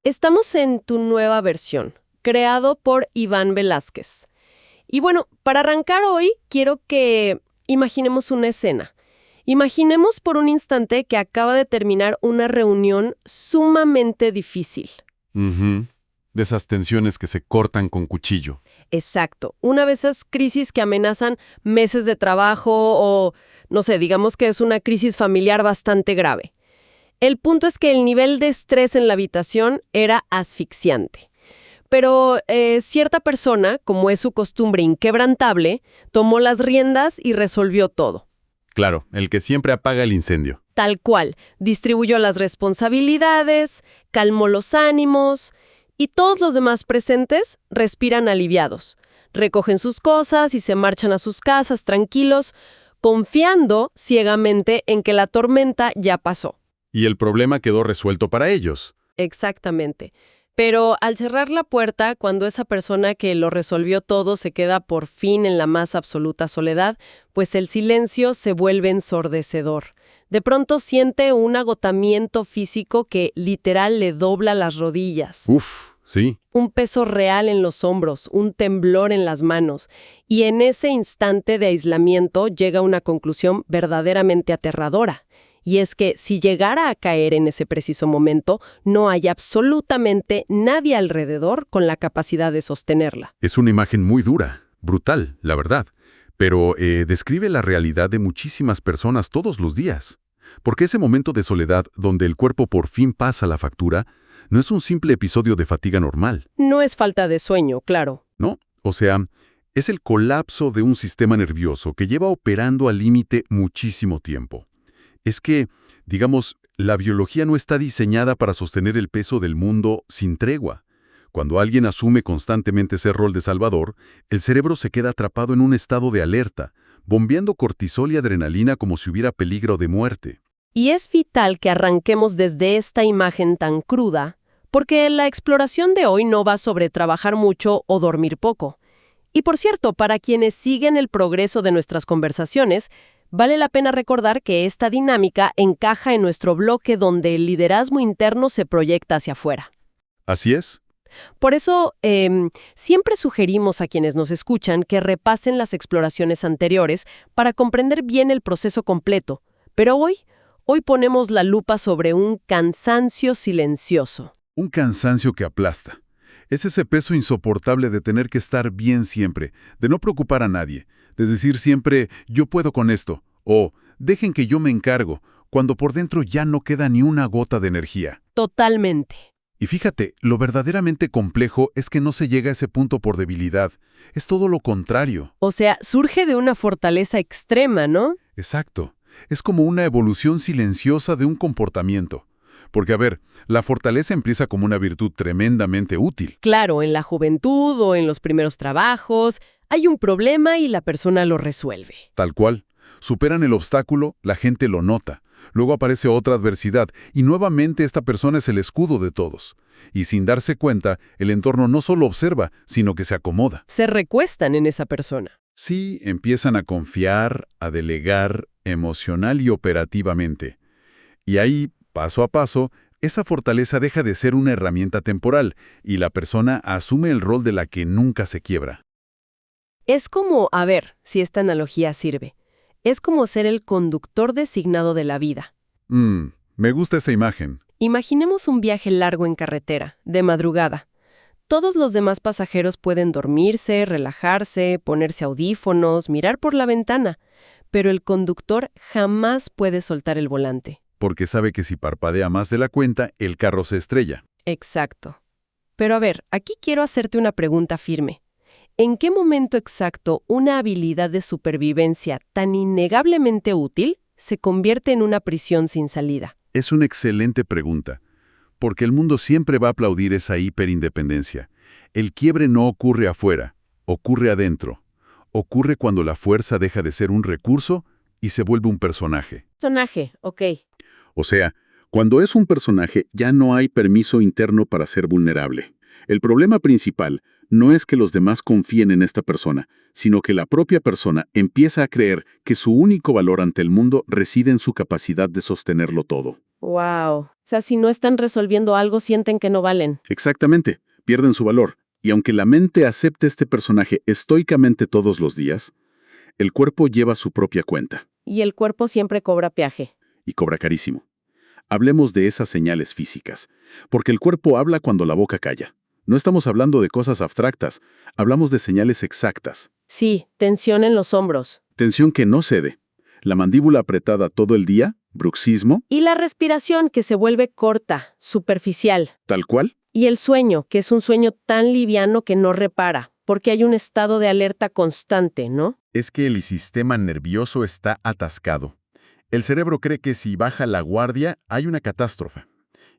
Estamos en Tu Nueva Versión, creado por Iván Velázquez. Y bueno, para arrancar hoy, quiero que imaginemos una escena. Imaginemos por un instante que acaba de terminar una reunión sumamente difícil. Ujú. De esas tensiones que se cortan con cuchillo. Exacto. Una de esas crisis que amenazan meses de trabajo o, no sé, digamos que es una crisis familiar bastante grave. El punto es que el nivel de estrés en la habitación era asfixiante. Pero cierta persona, como es su costumbre inquebrantable, tomó las riendas y resolvió todo. Claro, el que siempre apaga el incendio. Tal cual, distribuyó las responsabilidades, calmó los ánimos y todos los demás presentes respiran aliviados. Recogen sus cosas y se marchan a sus casas tranquilos, confiando ciegamente en que la tormenta ya pasó. Y el problema quedó resuelto para ellos. Exactamente. Pero al cerrar la puerta, cuando esa persona que lo resolvió todo se queda por fin en la más absoluta soledad, pues el silencio se vuelve ensordecedor. De pronto siente un agotamiento físico que literal le dobla las rodillas. Uf, sí. Un peso real en los hombros, un temblor en las manos. Y en ese instante de aislamiento llega una conclusión verdaderamente aterradora. Y es que si llegara a caer en ese preciso momento, no hay absolutamente nadie alrededor con la capacidad de sostenerla. Es una imagen muy dura, brutal, la verdad, pero describe la realidad de muchísimas personas todos los días. Porque ese momento de soledad donde el cuerpo por fin pasa la factura, no es un simple episodio de fatiga normal. No es falta de sueño, claro. ¿No? O sea, es el colapso de un sistema nervioso que lleva operando al límite muchísimo tiempo. Es que, digamos, la biología no está diseñada para sostener el peso del mundo sin tregua. Cuando alguien asume constantemente ese rol de salvador, el cerebro se queda atrapado en un estado de alerta, bombeando cortisol y adrenalina como si hubiera peligro de muerte. Y es vital que arranquemos desde esta imagen tan cruda, porque la exploración de hoy no va sobre trabajar mucho o dormir poco. Y por cierto, para quienes siguen el progreso de nuestras conversaciones, vale la pena recordar que esta dinámica encaja en nuestro bloque donde el liderazgo interno se proyecta hacia afuera. ¿Así es? Por eso, siempre sugerimos a quienes nos escuchan que repasen las exploraciones anteriores para comprender bien el proceso completo. Pero hoy ponemos la lupa sobre un cansancio silencioso. Un cansancio que aplasta. Es ese peso insoportable de tener que estar bien siempre, de no preocupar a nadie, de decir siempre, yo puedo con esto, o dejen que yo me encargo, cuando por dentro ya no queda ni una gota de energía. Totalmente. Y fíjate, lo verdaderamente complejo es que no se llega a ese punto por debilidad, es todo lo contrario. O sea, surge de una fortaleza extrema, ¿no? Exacto, es como una evolución silenciosa de un comportamiento. Porque, a ver, la fortaleza empieza como una virtud tremendamente útil. Claro, en la juventud o en los primeros trabajos, hay un problema y la persona lo resuelve. Tal cual. Superan el obstáculo, la gente lo nota. Luego aparece otra adversidad y nuevamente esta persona es el escudo de todos. Y sin darse cuenta, el entorno no solo observa, sino que se acomoda. Se recuestan en esa persona. Sí, empiezan a confiar, a delegar, emocional y operativamente. Y ahí, paso a paso, esa fortaleza deja de ser una herramienta temporal y la persona asume el rol de la que nunca se quiebra. Es como, a ver, si esta analogía sirve, es como ser el conductor designado de la vida. Me gusta esa imagen. Imaginemos un viaje largo en carretera, de madrugada. Todos los demás pasajeros pueden dormirse, relajarse, ponerse audífonos, mirar por la ventana, pero el conductor jamás puede soltar el volante. Porque sabe que si parpadea más de la cuenta, el carro se estrella. Exacto. Pero a ver, aquí quiero hacerte una pregunta firme. ¿En qué momento exacto una habilidad de supervivencia tan innegablemente útil se convierte en una prisión sin salida? Es una excelente pregunta, porque el mundo siempre va a aplaudir esa hiperindependencia. El quiebre no ocurre afuera, ocurre adentro. Ocurre cuando la fuerza deja de ser un recurso y se vuelve un personaje. Personaje, ok. O sea, cuando es un personaje ya no hay permiso interno para ser vulnerable. El problema principal no es que los demás confíen en esta persona, sino que la propia persona empieza a creer que su único valor ante el mundo reside en su capacidad de sostenerlo todo. Wow. O sea, si no están resolviendo algo, sienten que no valen. Exactamente, pierden su valor. Y aunque la mente acepte este personaje estoicamente todos los días, el cuerpo lleva su propia cuenta. Y el cuerpo siempre cobra peaje. Y cobra carísimo. Hablemos de esas señales físicas, porque el cuerpo habla cuando la boca calla. No estamos hablando de cosas abstractas, hablamos de señales exactas. Sí, tensión en los hombros. Tensión que no cede. La mandíbula apretada todo el día, bruxismo, Y la respiración que se vuelve corta, superficial. tal cual. Y el sueño, que es un sueño tan liviano que no repara, porque hay un estado de alerta constante, ¿no? Es que el sistema nervioso está atascado. El cerebro cree que si baja la guardia hay una catástrofe.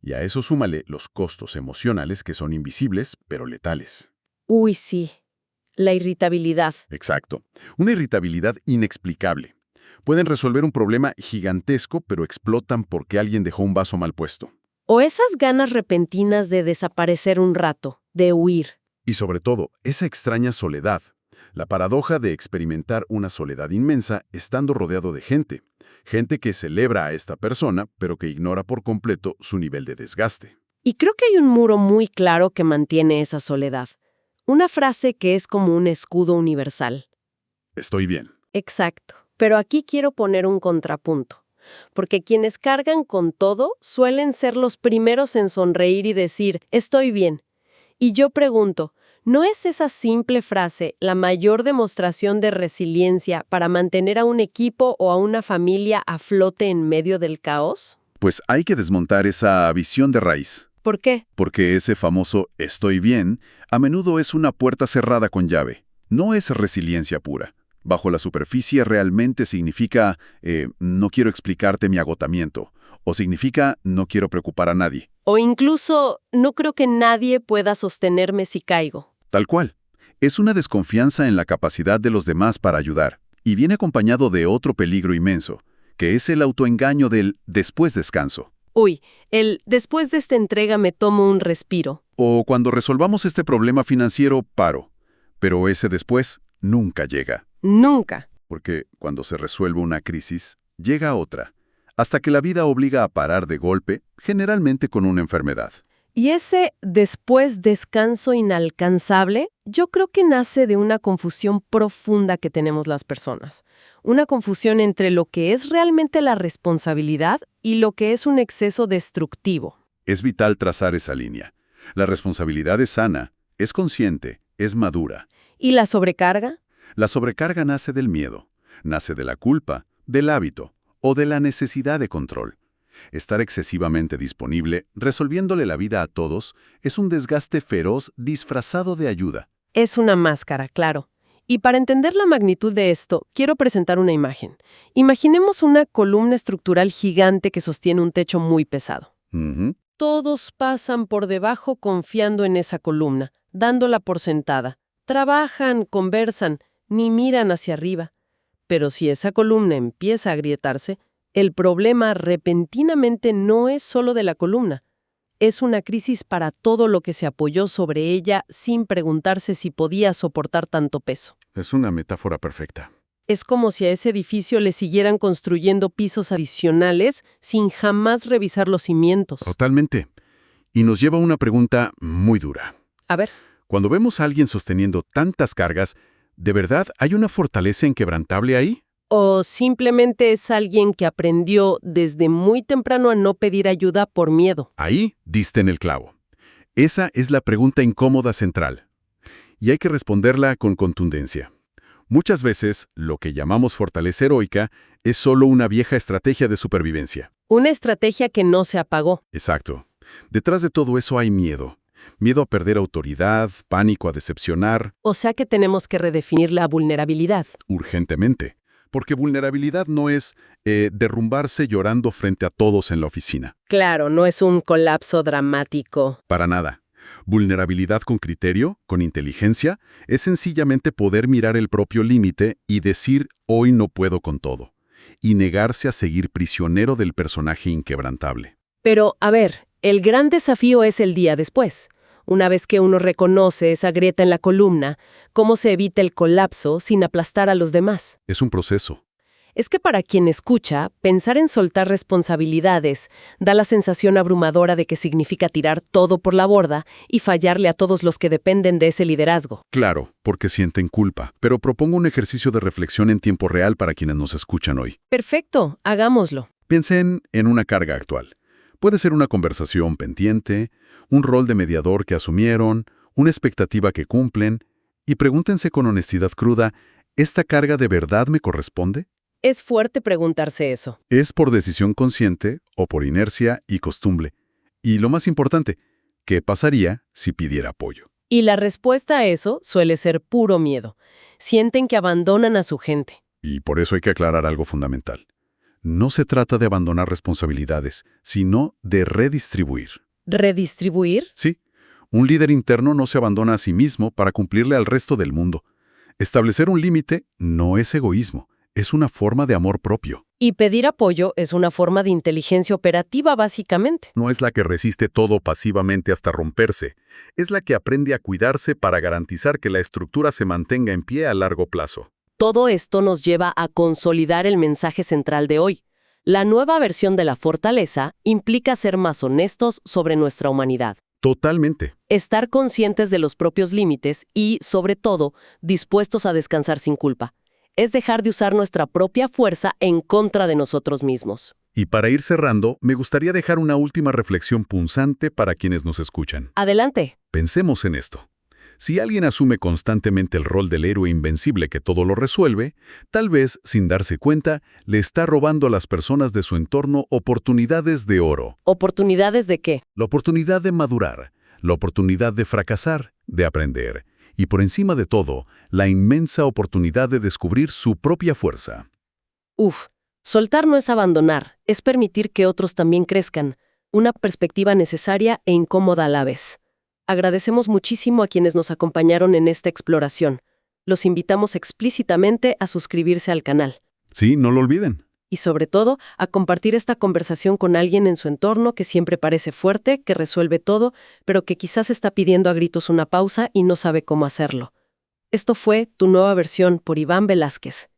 Y a eso súmale los costos emocionales que son invisibles, pero letales. Uy, sí. La irritabilidad. Exacto. Una irritabilidad inexplicable. Pueden resolver un problema gigantesco, pero explotan porque alguien dejó un vaso mal puesto. O esas ganas repentinas de desaparecer un rato, de huir. Y sobre todo, esa extraña soledad. La paradoja de experimentar una soledad inmensa estando rodeado de gente. Gente que celebra a esta persona, pero que ignora por completo su nivel de desgaste. Y creo que hay un muro muy claro que mantiene esa soledad. Una frase que es como un escudo universal. Estoy bien. Exacto. Pero aquí quiero poner un contrapunto. Porque quienes cargan con todo suelen ser los primeros en sonreír y decir, estoy bien. Y yo pregunto, ¿no es esa simple frase la mayor demostración de resiliencia para mantener a un equipo o a una familia a flote en medio del caos? Pues hay que desmontar esa visión de raíz. ¿Por qué? Porque ese famoso «estoy bien» a menudo es una puerta cerrada con llave. No es resiliencia pura. Bajo la superficie realmente significa «no quiero explicarte mi agotamiento» o significa «no quiero preocupar a nadie». O incluso, no creo que nadie pueda sostenerme si caigo. Tal cual. Es una desconfianza en la capacidad de los demás para ayudar. Y viene acompañado de otro peligro inmenso, que es el autoengaño del «después descanso». Uy, después de esta entrega me tomo un respiro. O cuando resolvamos este problema financiero, paro. Pero ese después nunca llega. Nunca. Porque cuando se resuelve una crisis, llega otra. Hasta que la vida obliga a parar de golpe, generalmente con una enfermedad. Y ese después descanso inalcanzable, yo creo que nace de una confusión profunda que tenemos las personas. Una confusión entre lo que es realmente la responsabilidad y lo que es un exceso destructivo. Es vital trazar esa línea. La responsabilidad es sana, es consciente, es madura. ¿Y la sobrecarga? La sobrecarga nace del miedo, nace de la culpa, del hábito o de la necesidad de control. Estar excesivamente disponible, resolviéndole la vida a todos, es un desgaste feroz disfrazado de ayuda. Es una máscara, claro. Y para entender la magnitud de esto, quiero presentar una imagen. Imaginemos una columna estructural gigante que sostiene un techo muy pesado. Todos pasan por debajo confiando en esa columna, dándola por sentada. Trabajan, conversan, ni miran hacia arriba. Pero si esa columna empieza a agrietarse, el problema repentinamente no es solo de la columna. Es una crisis para todo lo que se apoyó sobre ella sin preguntarse si podía soportar tanto peso. Es una metáfora perfecta. Es como si a ese edificio le siguieran construyendo pisos adicionales sin jamás revisar los cimientos. Totalmente. Y nos lleva a una pregunta muy dura. A ver. Cuando vemos a alguien sosteniendo tantas cargas, ¿de verdad hay una fortaleza inquebrantable ahí? ¿O simplemente es alguien que aprendió desde muy temprano a no pedir ayuda por miedo? Ahí diste en el clavo. Esa es la pregunta incómoda central. Y hay que responderla con contundencia. Muchas veces, lo que llamamos fortaleza heroica es solo una vieja estrategia de supervivencia. Una estrategia que no se apagó. Exacto. Detrás de todo eso hay miedo. Miedo a perder autoridad, pánico a decepcionar. O sea que tenemos que redefinir la vulnerabilidad. Urgentemente. Porque vulnerabilidad no es derrumbarse llorando frente a todos en la oficina. Claro, no es un colapso dramático. Para nada. Vulnerabilidad con criterio, con inteligencia, es sencillamente poder mirar el propio límite y decir hoy no puedo con todo. Y negarse a seguir prisionero del personaje inquebrantable. Pero, a ver, el gran desafío es el día después. Una vez que uno reconoce esa grieta en la columna, ¿cómo se evita el colapso sin aplastar a los demás? Es un proceso. Es que para quien escucha, pensar en soltar responsabilidades da la sensación abrumadora de que significa tirar todo por la borda y fallarle a todos los que dependen de ese liderazgo. Claro, porque sienten culpa, pero propongo un ejercicio de reflexión en tiempo real para quienes nos escuchan hoy. Perfecto, hagámoslo. Piensen en una carga actual. Puede ser una conversación pendiente, un rol de mediador que asumieron, una expectativa que cumplen, y pregúntense con honestidad cruda, ¿esta carga de verdad me corresponde? Es fuerte preguntarse eso. ¿Es por decisión consciente o por inercia y costumbre? Y lo más importante, ¿qué pasaría si pidiera apoyo? Y la respuesta a eso suele ser puro miedo. Sienten que abandonan a su gente. Y por eso hay que aclarar algo fundamental. No se trata de abandonar responsabilidades, sino de redistribuir. ¿Redistribuir? Sí, un líder interno no se abandona a sí mismo para cumplirle al resto del mundo. Establecer un límite no es egoísmo, es una forma de amor propio. Y pedir apoyo es una forma de inteligencia operativa, básicamente. No es la que resiste todo pasivamente hasta romperse, es la que aprende a cuidarse para garantizar que la estructura se mantenga en pie a largo plazo. Todo esto nos lleva a consolidar el mensaje central de hoy. La nueva versión de la fortaleza implica ser más honestos sobre nuestra humanidad. Totalmente. Estar conscientes de los propios límites y, sobre todo, dispuestos a descansar sin culpa. Es dejar de usar nuestra propia fuerza en contra de nosotros mismos. Y para ir cerrando, me gustaría dejar una última reflexión punzante para quienes nos escuchan. Adelante. Pensemos en esto. Si alguien asume constantemente el rol del héroe invencible que todo lo resuelve, tal vez, sin darse cuenta, le está robando a las personas de su entorno oportunidades de oro. ¿Oportunidades de qué? La oportunidad de madurar, la oportunidad de fracasar, de aprender. Y por encima de todo, la inmensa oportunidad de descubrir su propia fuerza. Soltar no es abandonar, es permitir que otros también crezcan. Una perspectiva necesaria e incómoda a la vez. Agradecemos muchísimo a quienes nos acompañaron en esta exploración. Los invitamos explícitamente a suscribirse al canal. Sí, no lo olviden. Y sobre todo, a compartir esta conversación con alguien en su entorno que siempre parece fuerte, que resuelve todo, pero que quizás está pidiendo a gritos una pausa y no sabe cómo hacerlo. Esto fue Tu Nueva Versión por Iván Velázquez.